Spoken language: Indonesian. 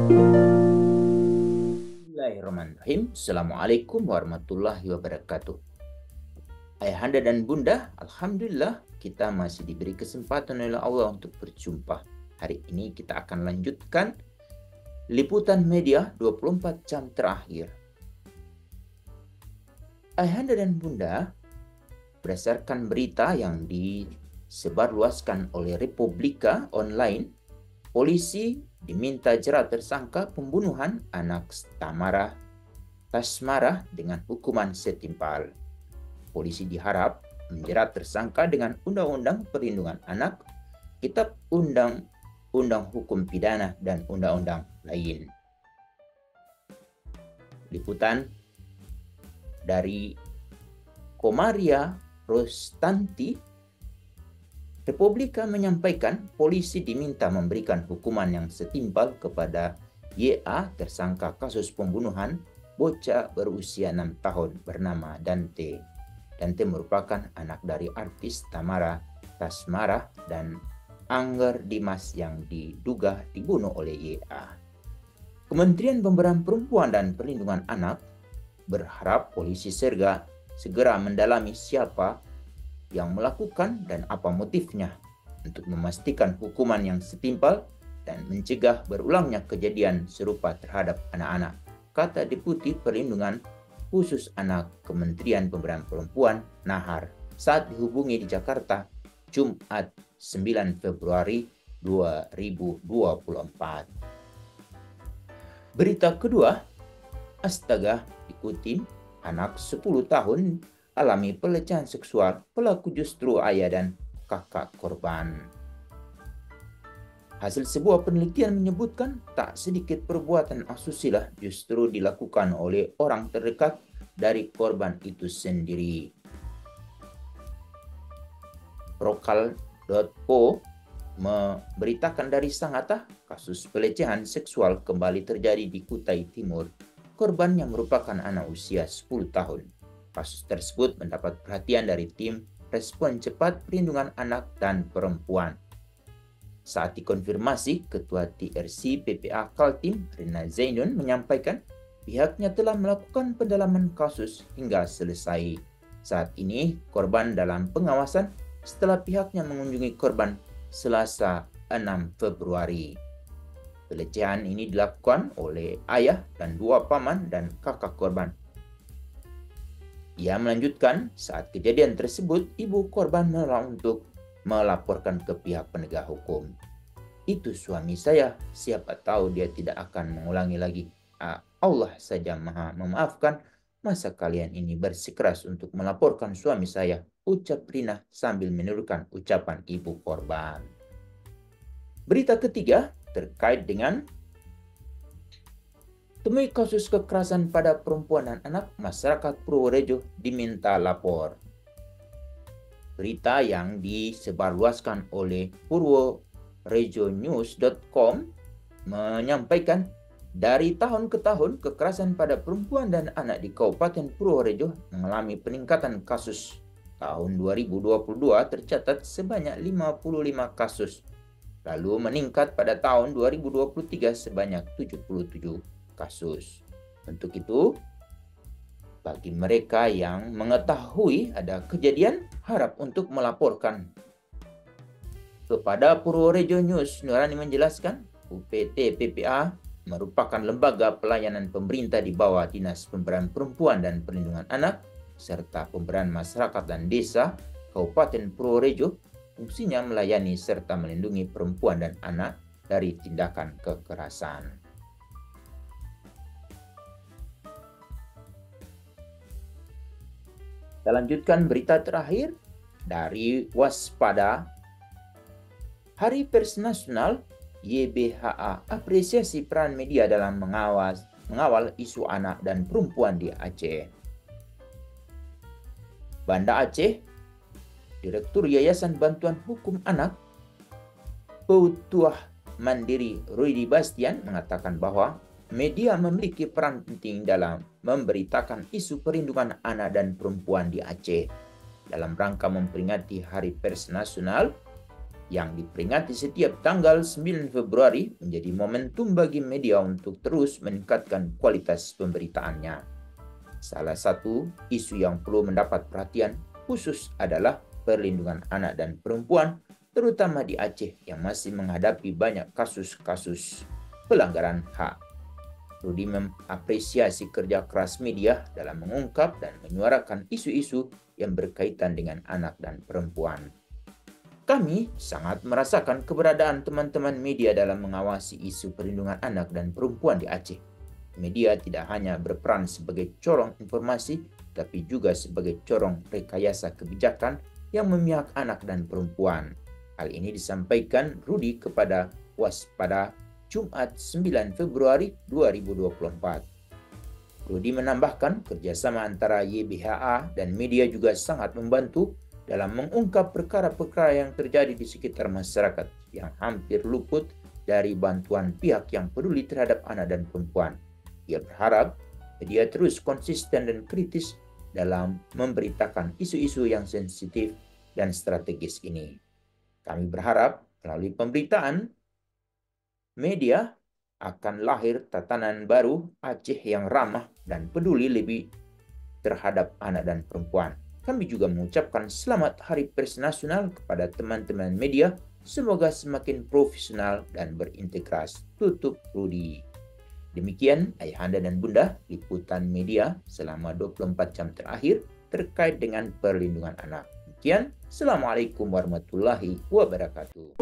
Bismillahirrahmanirrahim. Assalamualaikum warahmatullahi wabarakatuh. Ayahanda dan bunda, alhamdulillah kita masih diberi kesempatan oleh Allah untuk berjumpa. Hari ini kita akan lanjutkan liputan media 24 jam terakhir. Ayahanda dan bunda, berdasarkan berita yang disebarluaskan oleh Republika Online, polisi diminta jerat tersangka pembunuhan anak Tasmarah dengan hukuman setimpal. Polisi diharap menjerat tersangka dengan Undang-Undang Perlindungan Anak, Kitab Undang-Undang Hukum Pidana, dan undang-undang lain. Liputan dari Komaria Rostanti. Republika menyampaikan polisi diminta memberikan hukuman yang setimpal kepada YA, tersangka kasus pembunuhan bocah berusia 6 tahun bernama Dante. Dante merupakan anak dari artis Tamara Tasmarah dan Angger Dimas yang diduga dibunuh oleh YA. Kementerian Pemberdayaan Perempuan dan Perlindungan Anak berharap polisi segera mendalami siapa yang melakukan dan apa motifnya untuk memastikan hukuman yang setimpal dan mencegah berulangnya kejadian serupa terhadap anak-anak, kata Deputi Perlindungan Khusus Anak Kementerian Pemberdayaan Perempuan Nahar saat dihubungi di Jakarta Jumat 9 Februari 2024. Berita kedua, astaga, dikutip, anak 10 tahun alami pelecehan seksual, pelaku justru ayah dan kakak korban. Hasil sebuah penelitian menyebutkan tak sedikit perbuatan asusila justru dilakukan oleh orang terdekat dari korban itu sendiri. Rokal.co memberitakan dari Sangatta, kasus pelecehan seksual kembali terjadi di Kutai Timur. Korban yang merupakan anak usia 10 tahun. Kasus tersebut mendapat perhatian dari tim Respon Cepat Perlindungan Anak dan Perempuan. Saat dikonfirmasi, Ketua TRC PPA Kaltim, Rina Zainun, menyampaikan pihaknya telah melakukan pendalaman kasus hingga selesai. Saat ini, korban dalam pengawasan setelah pihaknya mengunjungi korban Selasa 6 Februari. Pelecehan ini dilakukan oleh ayah dan 2 paman dan kakak korban. Ia melanjutkan, saat kejadian tersebut, ibu korban menolak untuk melaporkan ke pihak penegak hukum. Itu suami saya, siapa tahu dia tidak akan mengulangi lagi. Allah saja Maha memaafkan, masa kalian ini bersikeras untuk melaporkan suami saya, ucap Rina sambil menirukan ucapan ibu korban. Berita ketiga terkait dengan temui kasus kekerasan pada perempuan dan anak, masyarakat Purworejo diminta lapor. Berita yang disebarluaskan oleh purworejonews.com menyampaikan dari tahun ke tahun kekerasan pada perempuan dan anak di Kabupaten Purworejo mengalami peningkatan kasus. Tahun 2022 tercatat sebanyak 55 kasus, lalu meningkat pada tahun 2023 sebanyak 77 kasus. Untuk itu, bagi mereka yang mengetahui ada kejadian, harap untuk melaporkan kepada Purworejo News. Nurani menjelaskan, UPT PPA merupakan lembaga pelayanan pemerintah di bawah Dinas Pemberdayaan Perempuan dan Perlindungan Anak serta Pemberdayaan Masyarakat dan Desa Kabupaten Purworejo. Fungsinya melayani serta melindungi perempuan dan anak dari tindakan kekerasan. Kita lanjutkan berita terakhir dari Waspada. Hari Pers Nasional, YBHA apresiasi peran media dalam mengawal isu anak dan perempuan di Aceh. Banda Aceh, Direktur Yayasan Bantuan Hukum Anak, Peutuah Mandiri Ruidi Bastian mengatakan bahwa media memiliki peran penting dalam memberitakan isu perlindungan anak dan perempuan di Aceh. Dalam rangka memperingati Hari Pers Nasional, yang diperingati setiap tanggal 9 Februari menjadi momentum bagi media untuk terus meningkatkan kualitas pemberitaannya. Salah satu isu yang perlu mendapat perhatian khusus adalah perlindungan anak dan perempuan, terutama di Aceh yang masih menghadapi banyak kasus-kasus pelanggaran hak. Rudi mengapresiasi kerja keras media dalam mengungkap dan menyuarakan isu-isu yang berkaitan dengan anak dan perempuan. Kami sangat merasakan keberadaan teman-teman media dalam mengawasi isu perlindungan anak dan perempuan di Aceh. Media tidak hanya berperan sebagai corong informasi, tapi juga sebagai corong rekayasa kebijakan yang memihak anak dan perempuan. Hal ini disampaikan Rudi kepada Waspada Jumat 9 Februari 2024. Rudi menambahkan kerjasama antara YBHA dan media juga sangat membantu dalam mengungkap perkara-perkara yang terjadi di sekitar masyarakat yang hampir luput dari bantuan pihak yang peduli terhadap anak dan perempuan. Ia berharap media terus konsisten dan kritis dalam memberitakan isu-isu yang sensitif dan strategis ini. Kami berharap melalui pemberitaan media akan lahir tatanan baru Aceh yang ramah dan peduli lebih terhadap anak dan perempuan. Kami juga mengucapkan selamat Hari Pers Nasional kepada teman-teman media. Semoga semakin profesional dan berintegritas. Tutup Rudi. Demikian Ayahanda dan Bunda liputan media selama 24 jam terakhir terkait dengan perlindungan anak. Demikian, Assalamualaikum warahmatullahi wabarakatuh.